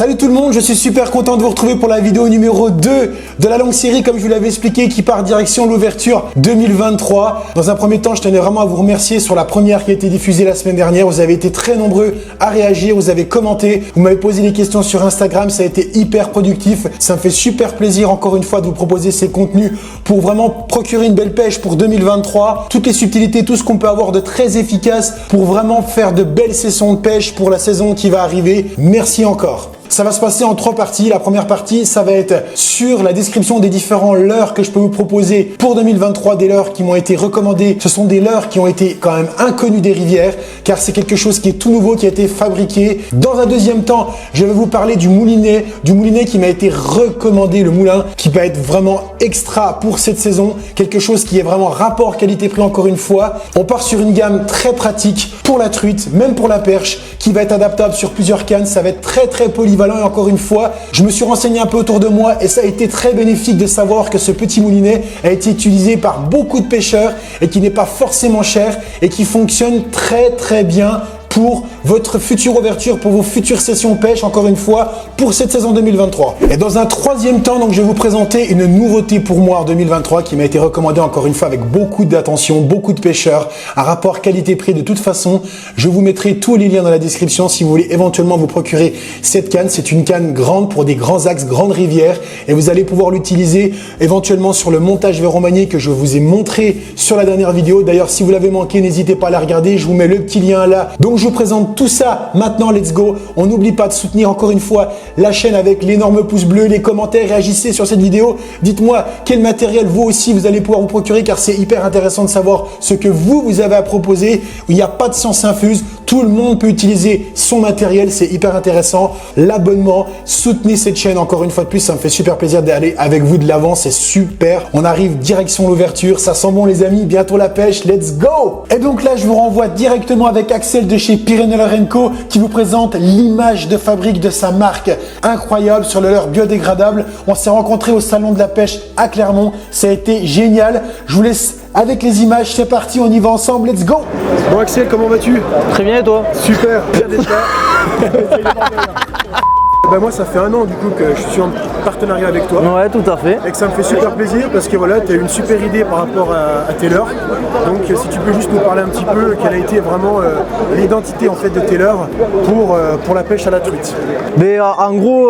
Salut tout le monde, je suis super content de vous retrouver pour la vidéo numéro 2 de la longue série, comme je vous l'avais expliqué, qui part direction l'ouverture 2023. Dans un premier temps, je tenais vraiment à vous remercier sur la première qui a été diffusée la semaine dernière. Vous avez été très nombreux à réagir, vous avez commenté, vous m'avez posé des questions sur Instagram, ça a été hyper productif. Ça me fait super plaisir encore une fois de vous proposer ces contenus pour vraiment procurer une belle pêche pour 2023. Toutes les subtilités, tout ce qu'on peut avoir de très efficace pour vraiment faire de belles sessions de pêche pour la saison qui va arriver. Merci encore. Ça va se passer en 3 parties. La première partie, ça va être sur la description des différents leurres que je peux vous proposer pour 2023, des leurres qui m'ont été recommandés. Ce sont des leurres qui ont été quand même inconnus des rivières, car c'est quelque chose qui est tout nouveau, qui a été fabriqué. Dans un deuxième temps, je vais vous parler du moulinet qui m'a été recommandé, le moulin, qui va être vraiment extra pour cette saison. Quelque chose qui est vraiment rapport qualité-prix encore une fois. On part sur une gamme très pratique pour la truite, même pour la perche, qui va être adaptable sur plusieurs cannes. Ça va être très polyvalent. Et encore une fois, je me suis renseigné un peu autour de moi et ça a été très bénéfique de savoir que ce petit moulinet a été utilisé par beaucoup de pêcheurs et qui n'est pas forcément cher et qui fonctionne très bien pour votre future ouverture, pour vos futures sessions pêche, encore une fois, pour cette saison 2023. Et dans un troisième temps, donc, je vais vous présenter une nouveauté pour moi en 2023 qui m'a été recommandée encore une fois avec beaucoup d'attention, beaucoup de pêcheurs, un rapport qualité-prix. De toute façon, je vous mettrai tous les liens dans la description si vous voulez éventuellement vous procurer cette canne. C'est une canne grande pour des grands axes, grandes rivières et vous allez pouvoir l'utiliser éventuellement sur le montage vers Romagné que je vous ai montré sur la dernière vidéo. D'ailleurs, si vous l'avez manqué, n'hésitez pas à la regarder. Je vous mets le petit lien là. Donc, je vous présente tout ça maintenant, let's go. On n'oublie pas de soutenir encore une fois la chaîne avec l'énorme pouce bleu, les commentaires, réagissez sur cette vidéo. Dites-moi quel matériel vous aussi vous allez pouvoir vous procurer car c'est hyper intéressant de savoir ce que vous avez à proposer. Il n'y a pas de science infuse, tout le monde peut utiliser son matériel, c'est hyper intéressant. L'abonnement, soutenez cette chaîne encore une fois de plus, ça me fait super plaisir d'aller avec vous de l'avant, c'est super. On arrive direction l'ouverture, ça sent bon les amis, bientôt la pêche, let's go. Et donc là je vous renvoie directement avec Axel de chez Pirene Co qui vous présente l'image de fabrique de sa marque incroyable sur le leurre biodégradable. On s'est rencontrés au salon de la pêche à Clermont, ça a été génial. Je vous laisse avec les images, c'est parti, on y va ensemble, let's go. Bon Axel, comment vas-tu? Très bien et toi? Super, bien d'être là. Ben moi ça fait 1 an du coup que je suis en partenariat avec toi. Ouais, tout à fait. Et que ça me fait super plaisir parce que voilà, tu as une super idée par rapport à tes leurres. Donc si tu peux juste nous parler un petit peu quelle a été vraiment l'identité en fait de tes leurres pour la pêche à la truite. Mais en gros,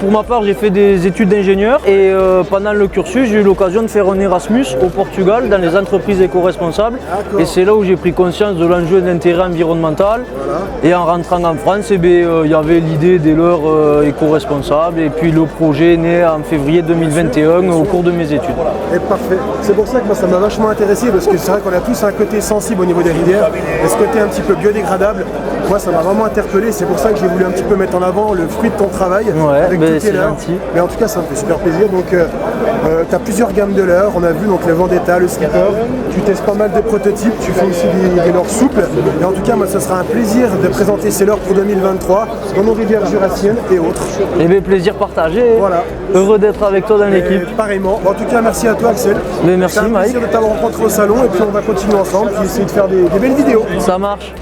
pour ma part, j'ai fait des études d'ingénieur et pendant le cursus, j'ai eu l'occasion de faire un Erasmus au Portugal dans les entreprises éco-responsables. Et c'est là où j'ai pris conscience de l'enjeu d'intérêt environnemental. Voilà. Et en rentrant en France, il y avait l'idée des leurres éco-responsables et puis le projet est né en février 2021 au cours de mes études. Et parfait. C'est pour ça que moi ça m'a vachement intéressé parce que c'est vrai qu'on a tous un côté sensible au niveau des rivières et ce côté un petit peu biodégradable, moi ça m'a vraiment interpellé. C'est pour ça que j'ai voulu un petit peu mettre en avant le fruit de ton travail avec toutes tes leurres. Mais en tout cas ça me fait super plaisir. Donc tu as plusieurs gammes de leurres. On a vu donc le Vendetta, le Slipper. Tu testes pas mal de prototypes. Tu fais aussi des leurres souples. Et en tout cas moi ce sera un plaisir de présenter ces leurres pour 2023 dans nos rivières jurassiennes et autres. Et bien plaisir partagé. Voilà. Heureux d'être avec toi dans l'équipe. Pareillement. En tout cas merci à toi Axel. Mais merci Mike. C'est un plaisir de t'avoir rencontré au salon et puis on va continuer ensemble puis essayer de faire des belles vidéos. Ça marche.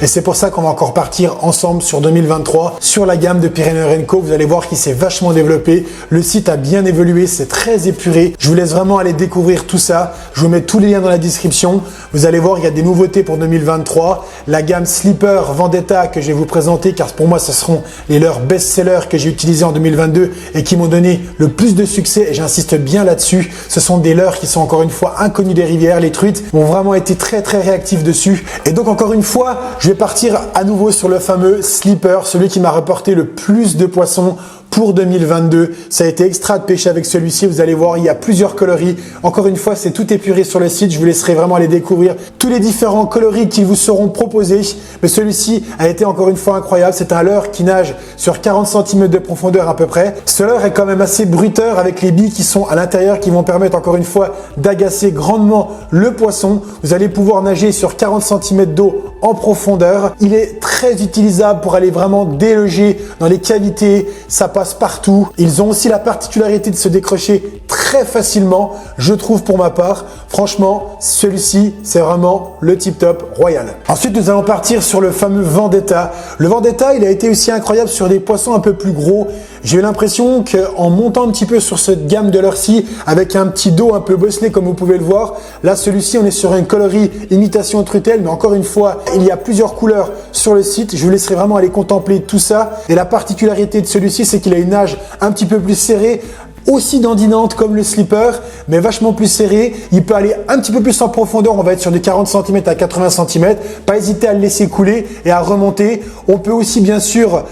Et c'est pour ça qu'on va encore partir ensemble sur 2023 sur la gamme de Pirene Co. Vous allez voir qu'il s'est vachement développé. Le site a bien évolué, c'est très épuré. Je vous laisse vraiment aller découvrir tout ça. Je vous mets tous les liens dans la description. Vous allez voir, il y a des nouveautés pour 2023. La gamme Slipper Vendetta que je vais vous présenter car pour moi, ce seront les leurres best-sellers que j'ai utilisés en 2022 et qui m'ont donné le plus de succès. Et j'insiste bien là-dessus. Ce sont des leurres qui sont encore une fois inconnus des rivières. Les truites ont vraiment été très réactifs dessus. Et donc encore une fois, je vais partir à nouveau sur le fameux Slipper, celui qui m'a rapporté le plus de poissons pour 2022. Ça a été extra de pêcher avec celui-ci. Vous allez voir, il y a plusieurs coloris. Encore une fois, c'est tout épuré sur le site. Je vous laisserai vraiment aller découvrir tous les différents coloris qui vous seront proposés. Mais celui-ci a été encore une fois incroyable. C'est un leurre qui nage sur 40 cm de profondeur à peu près. Ce leurre est quand même assez bruteur avec les billes qui sont à l'intérieur qui vont permettre encore une fois d'agacer grandement le poisson. Vous allez pouvoir nager sur 40 cm d'eau en profondeur. Il est très utilisable pour aller vraiment déloger dans les cavités. Ça passe passe partout. Ils ont aussi la particularité de se décrocher très facilement, je trouve pour ma part. Franchement, celui-ci, c'est vraiment le tip top royal. Ensuite, nous allons partir sur le fameux Vendetta. Le Vendetta, il a été aussi incroyable sur des poissons un peu plus gros. J'ai eu l'impression qu'en montant un petit peu sur cette gamme de leur-ci, avec un petit dos un peu bosselé comme vous pouvez le voir, là celui-ci on est sur un coloris imitation trutelle, mais encore une fois, il y a plusieurs couleurs sur le site. Je vous laisserai vraiment aller contempler tout ça. Et la particularité de celui-ci, c'est qu'il a une nage un petit peu plus serrée, aussi dandinante comme le slipper, mais vachement plus serré. Il peut aller un petit peu plus en profondeur, on va être sur de 40 cm à 80 cm. Pas hésiter à le laisser couler et à remonter. On peut aussi bien sûr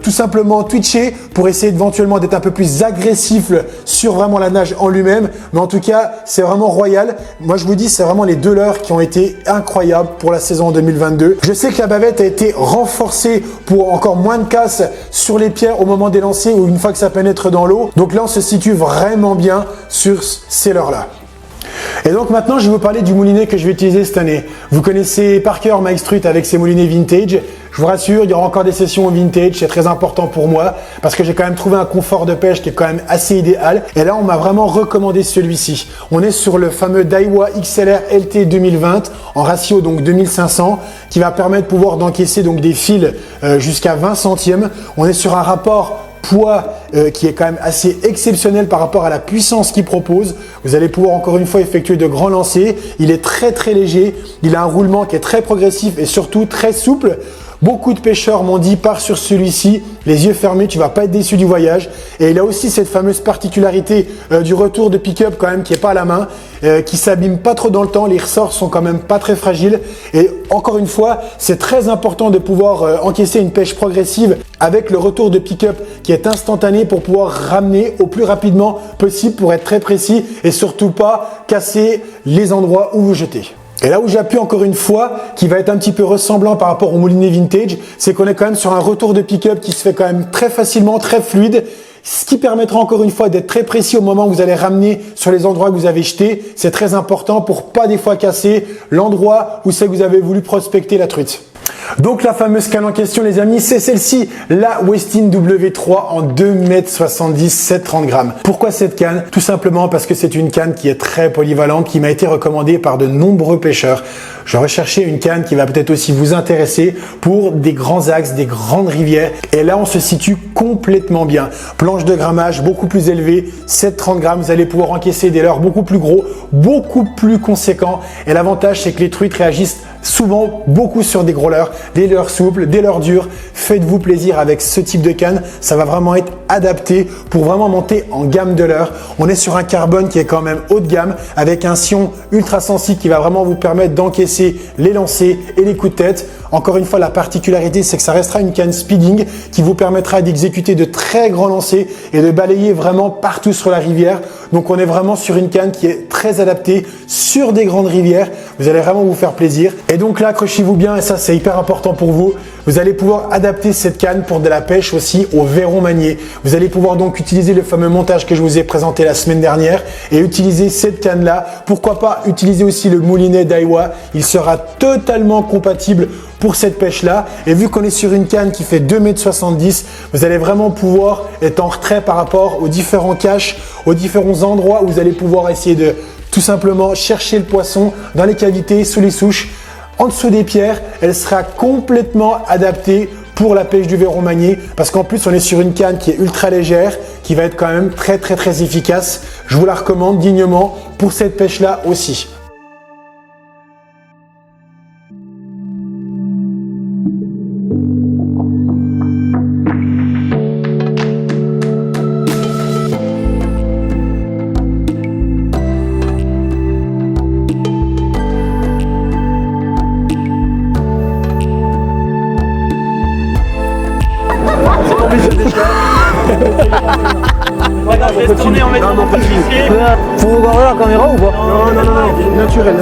tout simplement twitcher pour essayer éventuellement d'être un peu plus agressif sur vraiment la nage en lui-même. Mais en tout cas, c'est vraiment royal. Moi je vous dis, c'est vraiment les deux leurres qui ont été incroyables pour la saison 2022. Je sais que la bavette a été renforcée pour encore moins de casse sur les pierres au moment des lancers ou une fois que ça pénètre dans l'eau. Donc là on se situe vraiment bien sur ces leurres-là. Et donc maintenant, je vais vous parler du moulinet que je vais utiliser cette année. Vous connaissez par cœur Mike Struth avec ses moulinets vintage. Je vous rassure, il y aura encore des sessions vintage, c'est très important pour moi parce que j'ai quand même trouvé un confort de pêche qui est quand même assez idéal. Et là, on m'a vraiment recommandé celui-ci. On est sur le fameux Daiwa XLR LT 2020 en ratio donc 2500 qui va permettre de pouvoir d'encaisser donc des fils jusqu'à 20 centièmes. On est sur un rapport poids qui est quand même assez exceptionnel par rapport à la puissance qu'il propose. Vous allez pouvoir encore une fois effectuer de grands lancers. Il est très léger, il a un roulement qui est très progressif et surtout très souple. Beaucoup de pêcheurs m'ont dit pars sur celui-ci, les yeux fermés, tu vas pas être déçu du voyage. Et il a aussi cette fameuse particularité du retour de pick-up quand même qui est pas à la main, qui s'abîme pas trop dans le temps, les ressorts sont quand même pas très fragiles. Et encore une fois, c'est très important de pouvoir encaisser une pêche progressive avec le retour de pick-up qui est instantané pour pouvoir ramener au plus rapidement possible pour être très précis et surtout pas casser les endroits où vous jetez. Et là où j'appuie encore une fois, qui va être un petit peu ressemblant par rapport au moulinet vintage, c'est qu'on est quand même sur un retour de pick-up qui se fait quand même très facilement, très fluide, ce qui permettra encore une fois d'être très précis au moment où vous allez ramener sur les endroits que vous avez jetés. C'est très important pour pas des fois casser l'endroit où c'est que vous avez voulu prospecter la truite. Donc la fameuse canne en question les amis, c'est celle-ci, la Westin W3 en 2,70 m, 730 grammes. Pourquoi cette canne? Tout simplement parce que c'est une canne qui est très polyvalente, qui m'a été recommandée par de nombreux pêcheurs. Je recherchais une canne qui va peut-être aussi vous intéresser pour des grands axes, des grandes rivières. Et là, on se situe complètement bien. Planche de grammage beaucoup plus élevée, 730 grammes. Vous allez pouvoir encaisser des leurres beaucoup plus gros, beaucoup plus conséquents. Et l'avantage, c'est que les truites réagissent souvent beaucoup sur des gros leurres, des leurres souples, des leurres dures. Faites-vous plaisir avec ce type de canne. Ça va vraiment être adapté pour vraiment monter en gamme de leurres. On est sur un carbone qui est quand même haut de gamme avec un sillon ultra sensible qui va vraiment vous permettre d'encaisser les lancers et les coups de tête. Encore une fois, la particularité, c'est que ça restera une canne speeding qui vous permettra d'exécuter de très grands lancers et de balayer vraiment partout sur la rivière. Donc, on est vraiment sur une canne qui est très adaptée sur des grandes rivières. Vous allez vraiment vous faire plaisir. Et donc là, accrochez-vous bien et ça, c'est hyper important pour vous. Vous allez pouvoir adapter cette canne pour de la pêche aussi au verron manié. Vous allez pouvoir donc utiliser le fameux montage que je vous ai présenté la semaine dernière et utiliser cette canne-là. Pourquoi pas utiliser aussi le moulinet Daiwa. Il sera totalement compatible pour cette pêche-là. Et vu qu'on est sur une canne qui fait 2,70 m, vous allez vraiment pouvoir être en retrait par rapport aux différents caches, aux différents endroits où vous allez pouvoir essayer de tout simplement chercher le poisson dans les cavités, sous les souches, en dessous des pierres. Elle sera complètement adaptée pour la pêche du verron manié parce qu'en plus on est sur une canne qui est ultra légère, qui va être quand même très efficace. Je vous la recommande dignement pour cette pêche-là aussi. Je vais tourner en mettant mon petit pied. Faut regarder la caméra ou pas? Non, naturel.